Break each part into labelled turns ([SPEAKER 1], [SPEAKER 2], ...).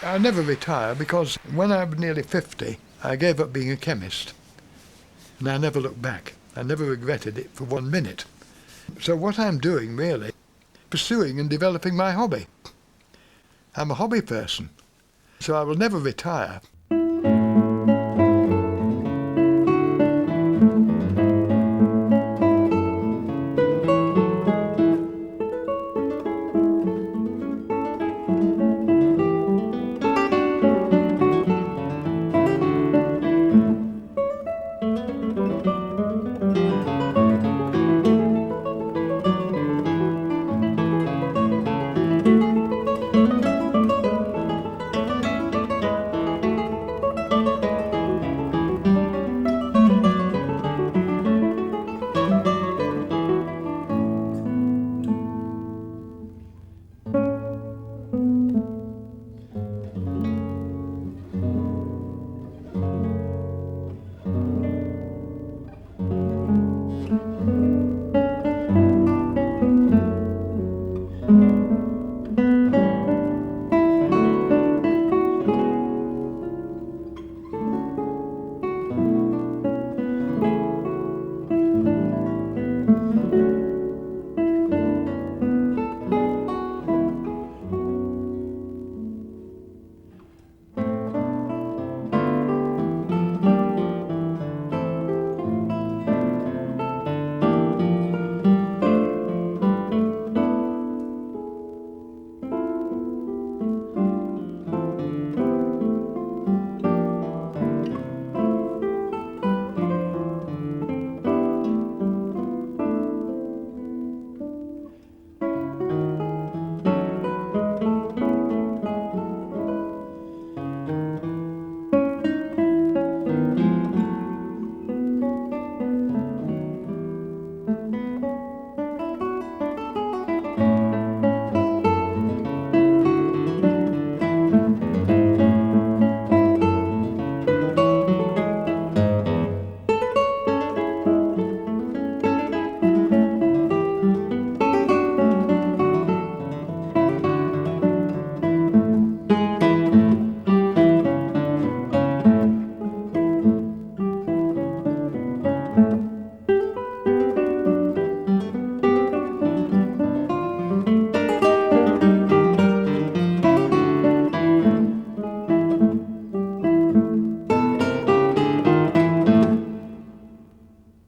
[SPEAKER 1] I never retire because when I was nearly 50, I gave up being a chemist. And I never looked back. I never regretted it for 1 minute. So what I'm doing really, pursuing and developing my hobby. I'm a hobby person, so I will never retire.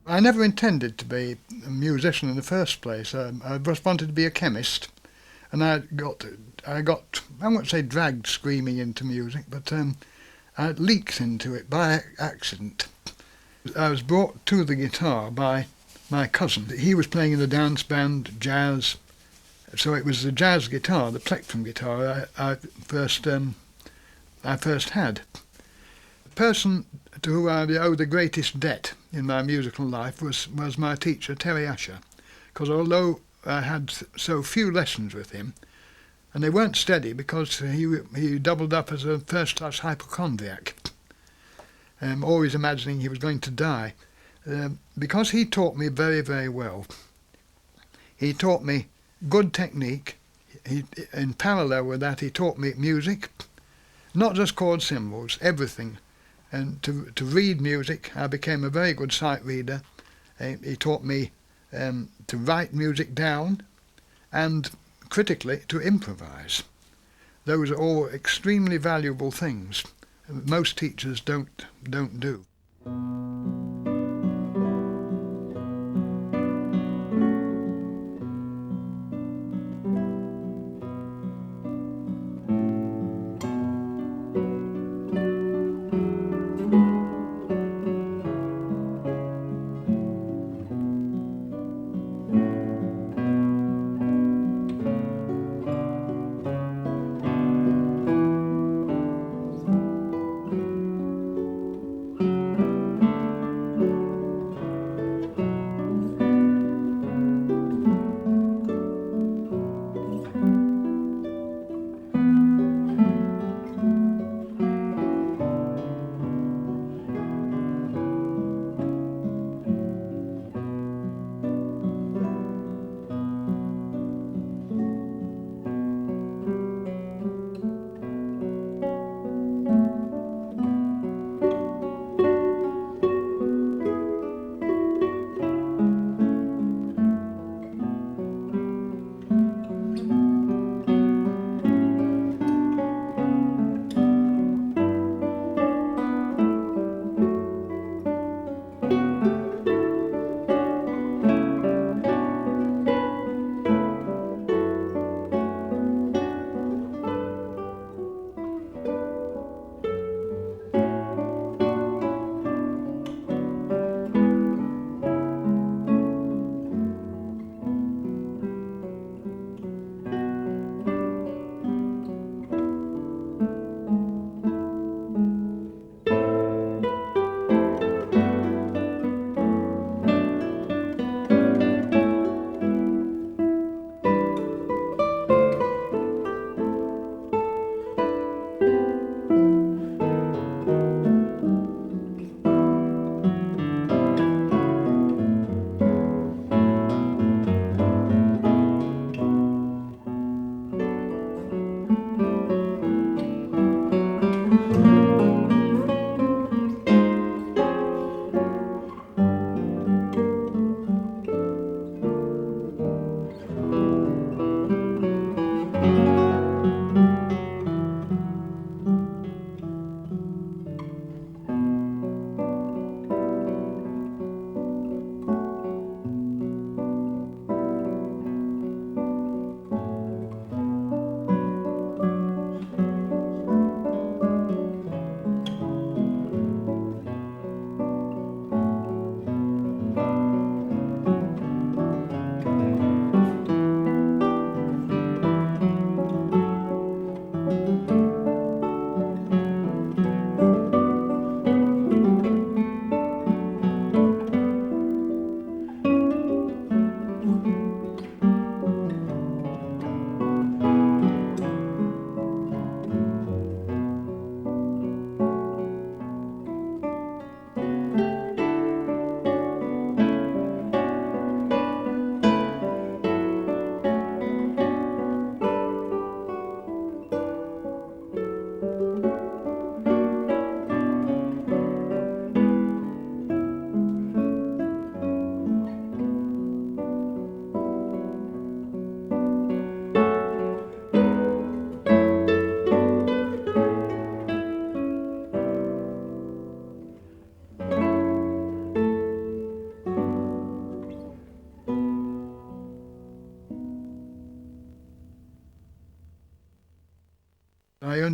[SPEAKER 1] I never intended to be a musician in the first place. I just wanted to be a chemist, and I won't say dragged screaming into music, but I leaked into it by accident. I was brought to the guitar by my cousin. He was playing in a dance band, jazz, so it was the jazz guitar, the plectrum guitar, I first had. The person to whom I owe the greatest debt in my musical life was my teacher, Terry Asher, because although I had so few lessons with him, and they weren't steady because he doubled up as a first-class hypochondriac, always imagining he was going to die, because he taught me very, very well. He taught me good technique. In parallel with that, he taught me music, not just chord symbols, everything. And to read music, I became a very good sight reader. He taught me to write music down and, critically, to improvise. Those are all extremely valuable things most teachers don't do.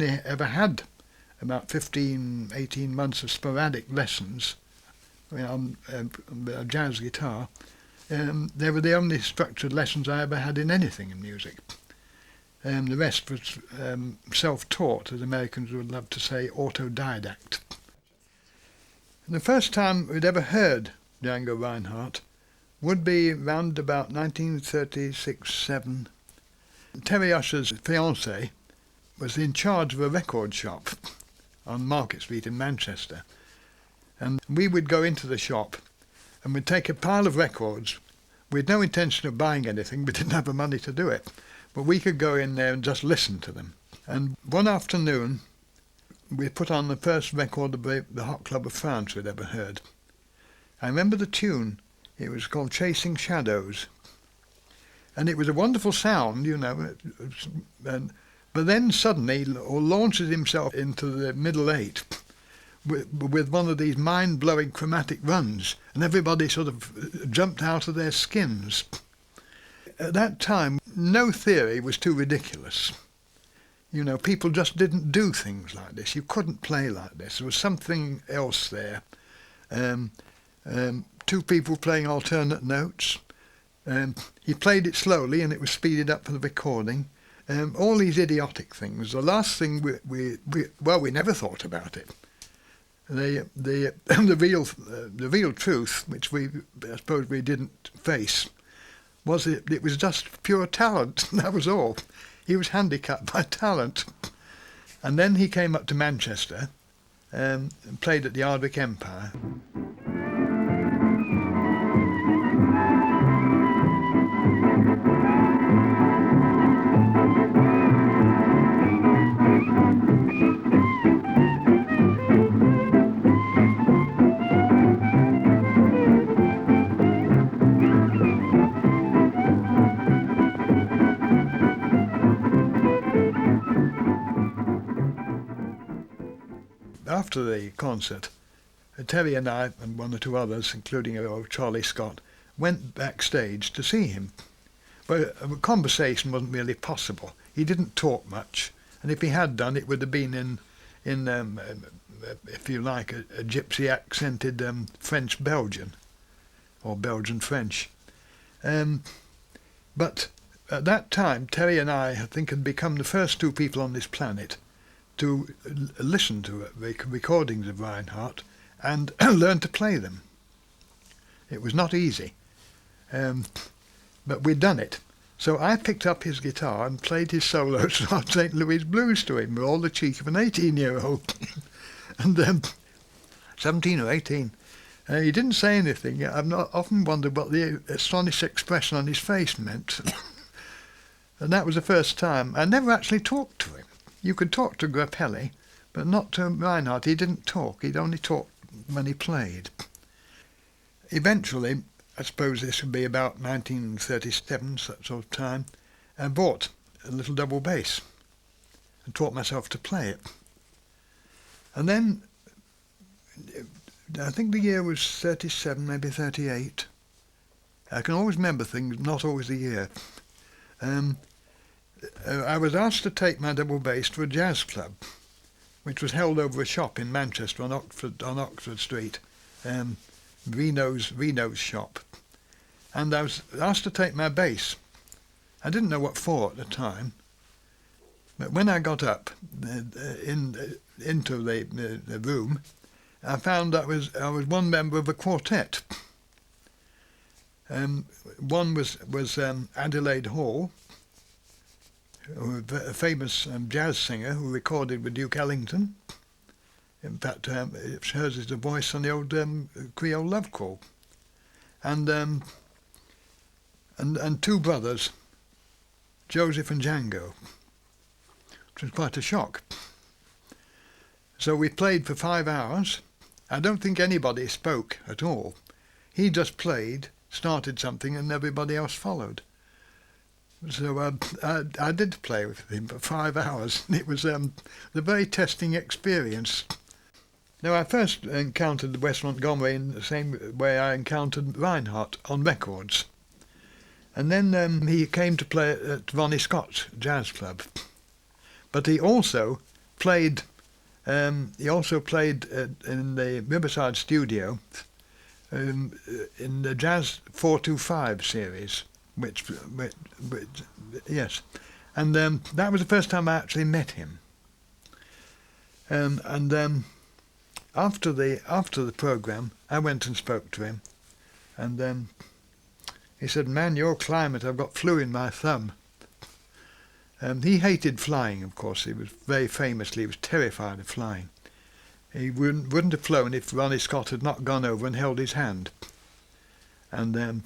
[SPEAKER 1] only ever had about 15, 18 months of sporadic lessons on a jazz guitar. They were the only structured lessons I ever had in anything in music. The rest was self-taught, as Americans would love to say, autodidact. The first time we'd ever heard Django Reinhardt would be round about 1936-7. Terry Usher's fiancée was in charge of a record shop on Market Street in Manchester. And we would go into the shop and we'd take a pile of records. We had no intention of buying anything, we didn't have the money to do it. But we could go in there and just listen to them. And one afternoon, we put on the first record of the Hot Club of France we'd ever heard. I remember the tune. It was called Chasing Shadows. And it was a wonderful sound, you know. But then suddenly he launches himself into the middle eight with one of these mind-blowing chromatic runs, and everybody sort of jumped out of their skins. At that time, no theory was too ridiculous. You know, people just didn't do things like this. You couldn't play like this. There was something else there. Two people playing alternate notes. He played it slowly and it was speeded up for the recording. All these idiotic things. The last thing we never thought about it. The real truth, which I suppose we didn't face, was it was just pure talent. That was all. He was handicapped by talent. And then he came up to Manchester and played at the Ardwick Empire. After the concert, Terry and I and one or two others, including Charlie Scott, went backstage to see him. But a conversation wasn't really possible. He didn't talk much, and if he had done, it would have been in if you like, a gypsy accented French-Belgian, or Belgian-French. But at that time, Terry and I think had become the first two people on this planet to listen to recordings of Reinhardt and learn to play them. It was not easy, but we'd done it. So I picked up his guitar and played his solos on St. Louis Blues to him with all the cheek of an 18-year-old. And 17 or 18. He didn't say anything. I've not often wondered what the astonished expression on his face meant. And that was the first time. I never actually talked to him. You could talk to Grappelli, but not to Reinhardt. He didn't talk. He'd only talk when he played. Eventually, I suppose this would be about 1937, that sort of time, I bought a little double bass and taught myself to play it. And then, I think the year was 37, maybe 38. I can always remember things, not always the year. I was asked to take my double bass to a jazz club, which was held over a shop in Manchester on Oxford Street, Reno's shop. And I was asked to take my bass. I didn't know what for at the time, but when I got up into the room, I found I was one member of a quartet. One was Adelaide Hall, a famous jazz singer who recorded with Duke Ellington. In fact, hers is the voice on the old Creole Love Call. And two brothers, Joseph and Django, which was quite a shock. So we played for 5 hours. I don't think anybody spoke at all. He just played, started something, and everybody else followed. So I did play with him for 5 hours. It was a very testing experience. Now, I first encountered Wes Montgomery in the same way I encountered Reinhardt, on records. And then he came to play at Ronnie Scott's jazz club. But he also played. He also played in the Riverside studio in the Jazz 425 series, which yes, and that was the first time I actually met him. After the program, I went and spoke to him, and he said, "Man, your climate, I've got flu in my thumb." He hated flying, of course. He was he was terrified of flying. He wouldn't have flown if Ronnie Scott had not gone over and held his hand. And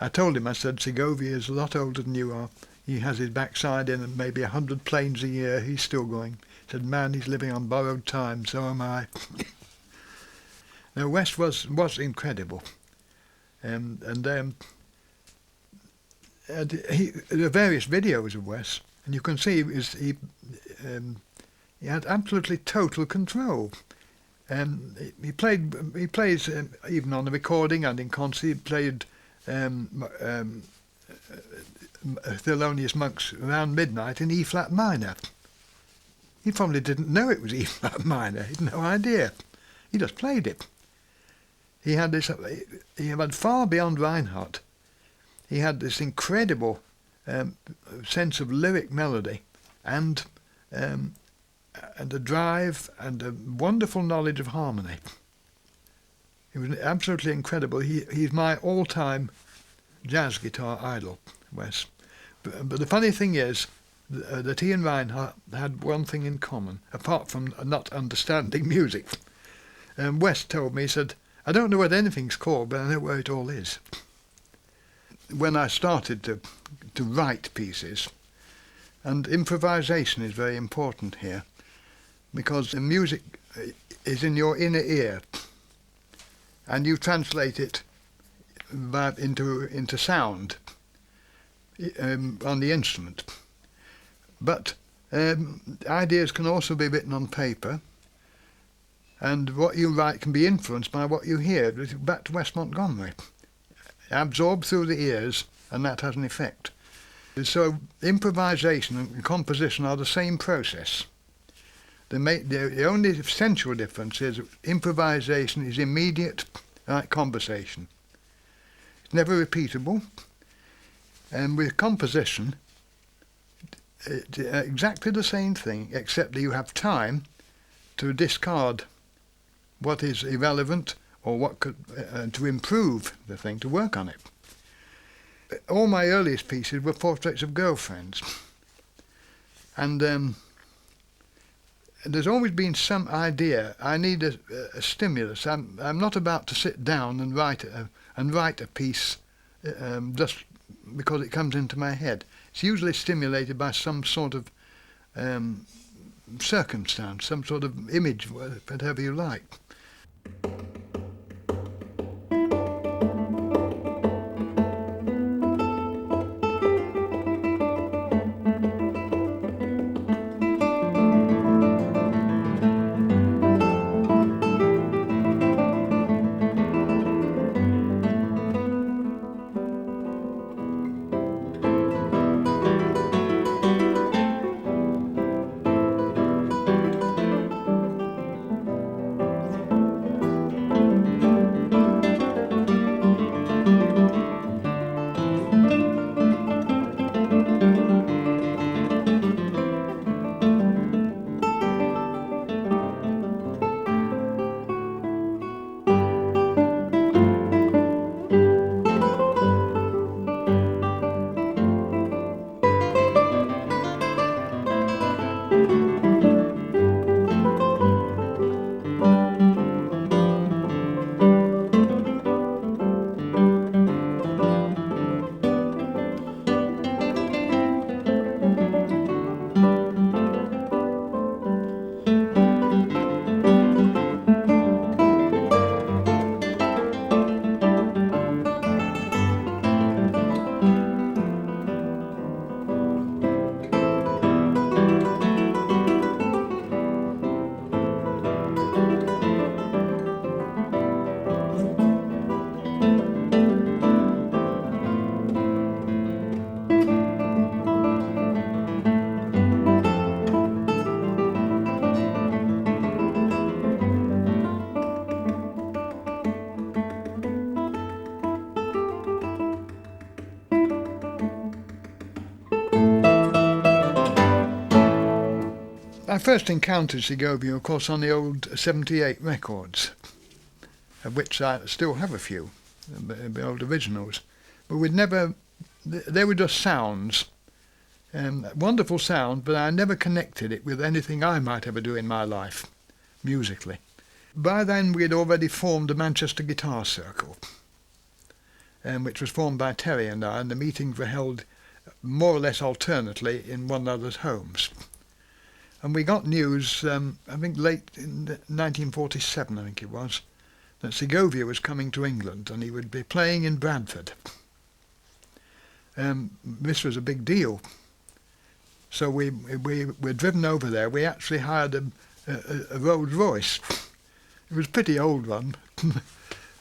[SPEAKER 1] I told him, I said, "Segovia is a lot older than you are. He has his backside in and maybe 100 planes a year. He's still going." He said, "Man, he's living on borrowed time, so am I." Now, Wes was incredible. There are various videos of Wes, and you can see he had absolutely total control. He plays even on the recording and in concert. He played Thelonious Monk's Around Midnight in E-flat minor. He probably didn't know it was E-flat minor. He had no idea. He just played it. He had far beyond Reinhardt. He had this incredible sense of lyric melody and a drive and a wonderful knowledge of harmony. He was absolutely incredible. He's my all-time jazz guitar idol, Wes. But the funny thing is that he and Reinhardt had one thing in common, apart from not understanding music. Wes told me, he said, "I don't know what anything's called, but I know where it all is." When I started to write pieces, and improvisation is very important here, because the music is in your inner ear, and you translate it into sound on the instrument. But ideas can also be written on paper, and what you write can be influenced by what you hear. Back to Wes Montgomery. Absorbed through the ears, and that has an effect. So improvisation and composition are the same process. The only essential difference is improvisation is immediate, like conversation. It's never repeatable. And with composition, it's exactly the same thing, except that you have time to discard what is irrelevant or what could to improve the thing, to work on it. All my earliest pieces were portraits of girlfriends, and there's always been some idea. I need a stimulus. I'm not about to sit down and write a piece just because it comes into my head. It's usually stimulated by some sort of circumstance, some sort of image, whatever you like. I first encountered Segovia, of course, on the old 78 records, of which I still have a few, the old originals. But they were just sounds, wonderful sound, but I never connected it with anything I might ever do in my life, musically. By then we had already formed the Manchester Guitar Circle, which was formed by Terry and I, and the meetings were held more or less alternately in one another's homes. And we got news, I think late in 1947, I think it was, that Segovia was coming to England and he would be playing in Bradford. This was a big deal. So we were driven over there. We actually hired a Rolls Royce. It was a pretty old one.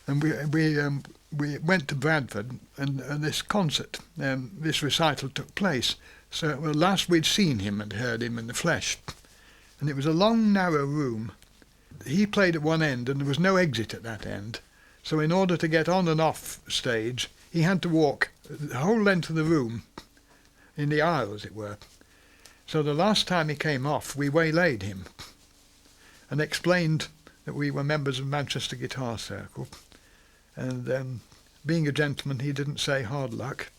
[SPEAKER 1] And we went to Bradford, and this concert, this recital took place. So at last we'd seen him and heard him in the flesh. And it was a long, narrow room. He played at one end and there was no exit at that end. So in order to get on and off stage, he had to walk the whole length of the room, in the aisle as it were. So the last time he came off, we waylaid him and explained that we were members of Manchester Guitar Circle. And being a gentleman, he didn't say hard luck.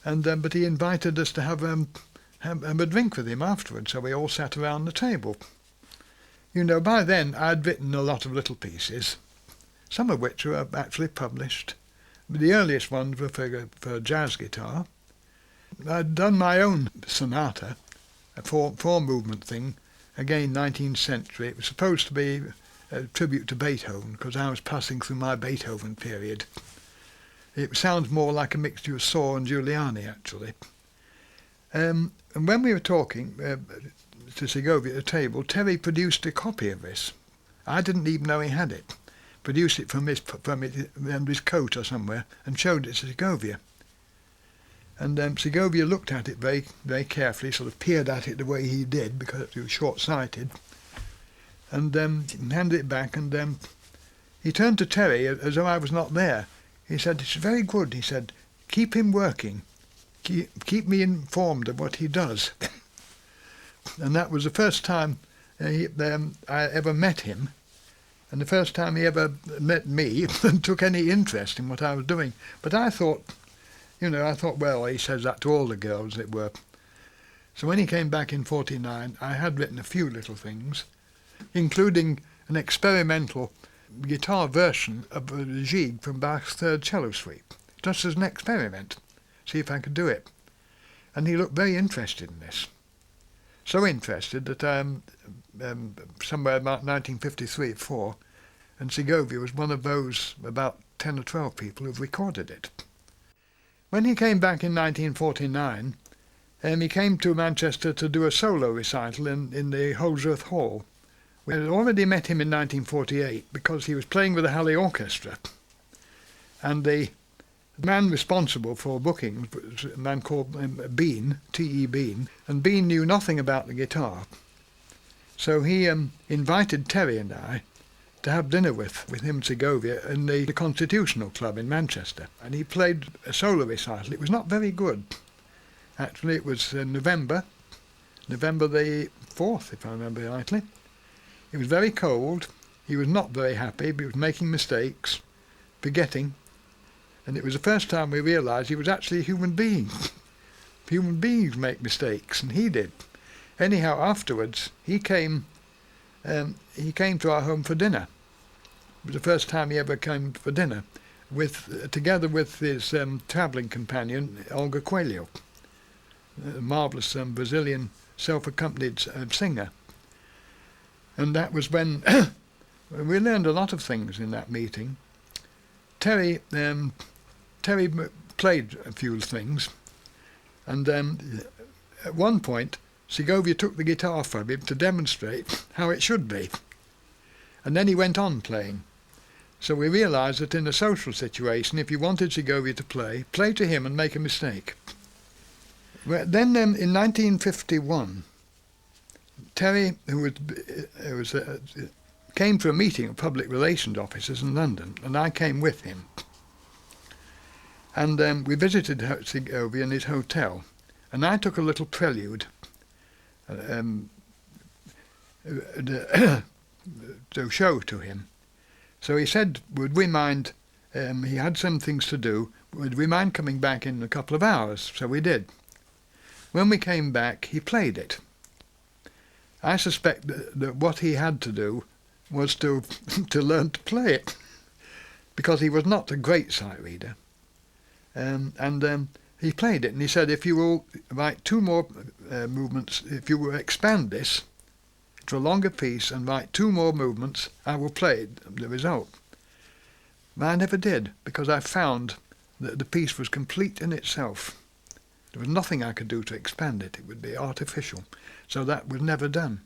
[SPEAKER 1] And but he invited us to have a drink with him afterwards, so we all sat around the table. You know, by then I'd written a lot of little pieces, some of which were actually published. The earliest ones were for jazz guitar. I'd done my own sonata, a four-movement thing, again 19th century. It was supposed to be a tribute to Beethoven, because I was passing through my Beethoven period. It sounds more like a mixture of Saw and Giuliani, actually. And when we were talking to Segovia at the table, Terry produced a copy of this. I didn't even know he had it. Produced it from his coat or somewhere and showed it to Segovia. And Segovia looked at it very, very carefully, sort of peered at it the way he did because he was short-sighted, and handed it back. And he turned to Terry as though I was not there. He said, "It's very good," he said. "Keep him working. Keep me informed of what he does." And that was the first time I ever met him, and the first time he ever met me and took any interest in what I was doing. But I thought, well, he says that to all the girls, as it were. So when he came back in '49, I had written a few little things, including an experimental guitar version of a Gigue from Bach's Third Cello Suite, just as an experiment, see if I could do it. And he looked very interested in this. So interested that somewhere about 1953 or 4, and Segovia was one of those about 10 or 12 people who've recorded it. When he came back in 1949, he came to Manchester to do a solo recital in the Holdsworth Hall. We had already met him in 1948 because he was playing with the Halley Orchestra, and the man responsible for booking was a man called Bean, T.E. Bean, and Bean knew nothing about the guitar. So he invited Terry and I to have dinner with him and Segovia in the Constitutional Club in Manchester, and he played a solo recital. It was not very good. Actually, it was November the 4th, if I remember rightly. It was very cold. He was not very happy, but he was making mistakes, forgetting. And it was the first time we realised he was actually a human being. Human beings make mistakes, and he did. Anyhow, afterwards, he came to our home for dinner. It was the first time he ever came for dinner, together with his travelling companion, Olga Coelho, a marvellous Brazilian self-accompanied singer. And that was when we learned a lot of things in that meeting. Terry played a few things, and at one point Segovia took the guitar from him to demonstrate how it should be, and then he went on playing. So we realised that in a social situation, if you wanted Segovia to play to him and make a mistake. Well, then in 1951, Terry, who came to a meeting of public relations officers in London, and I came with him. And we visited Segovia in his hotel, and I took a little prelude to show to him. So he said, would we mind, he had some things to do, would we mind coming back in a couple of hours? So we did. When we came back, he played it. I suspect that what he had to do was to learn to play it, because he was not a great sight reader. He played it, and he said, if you will write 2 more movements, if you will expand this to a longer piece and write 2 more movements, I will play the result. But I never did, because I found that the piece was complete in itself. There was nothing I could do to expand it. It would be artificial. So that was never done.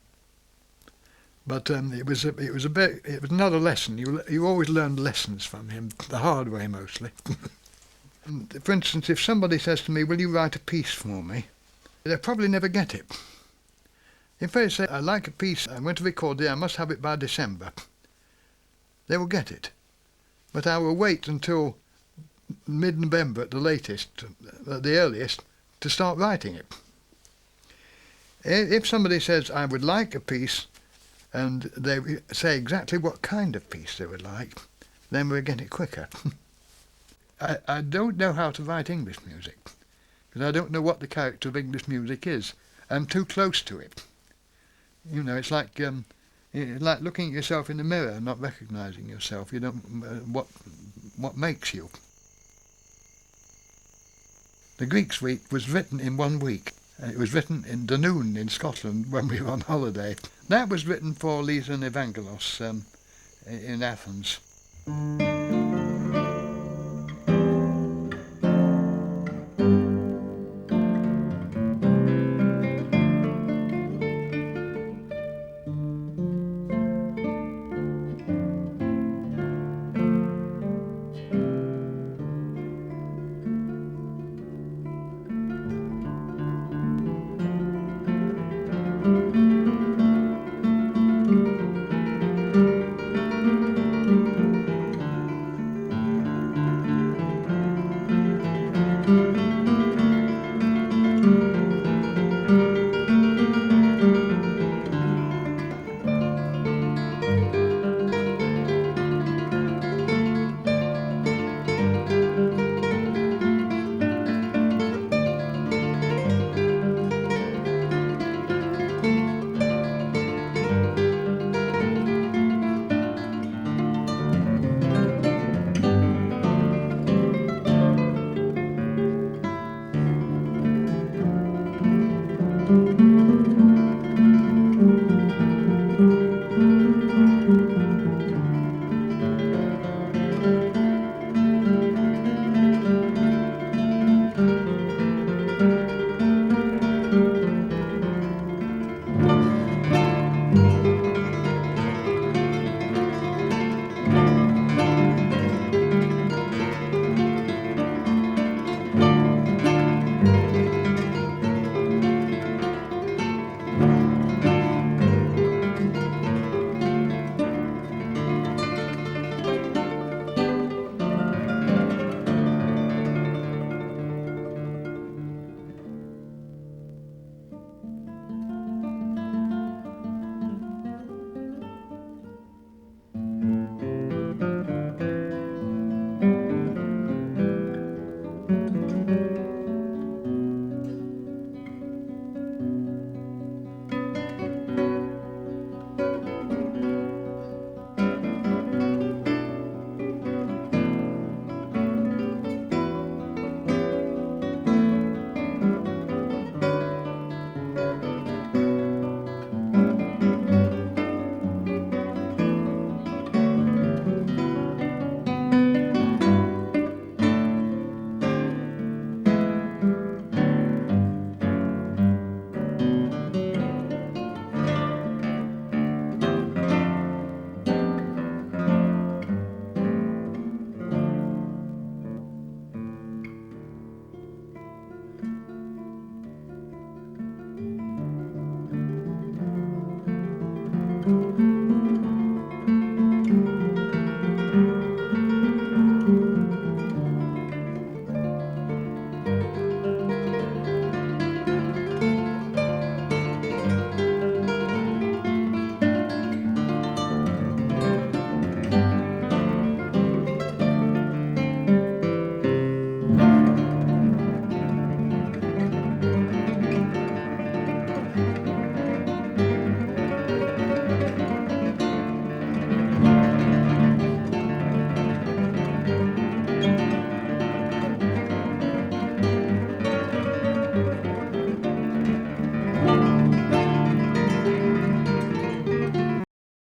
[SPEAKER 1] But it was another lesson. You always learned lessons from him, the hard way mostly. For instance, if somebody says to me, will you write a piece for me? They'll probably never get it. If they say, I like a piece, I'm going to record it, I must have it by December, they will get it. But I will wait until mid-November at the latest, at the earliest, to start writing it. If somebody says, I would like a piece, and they say exactly what kind of piece they would like, then we'll get it quicker. I don't know how to write English music, because I don't know what the character of English music is. I'm too close to it. You know, it's like looking at yourself in the mirror and not recognising yourself. You don't what makes you. The Greek Suite was written in 1 week. It was written in Dunoon in Scotland when we were on holiday. That was written for Lisa and Evangelos in Athens.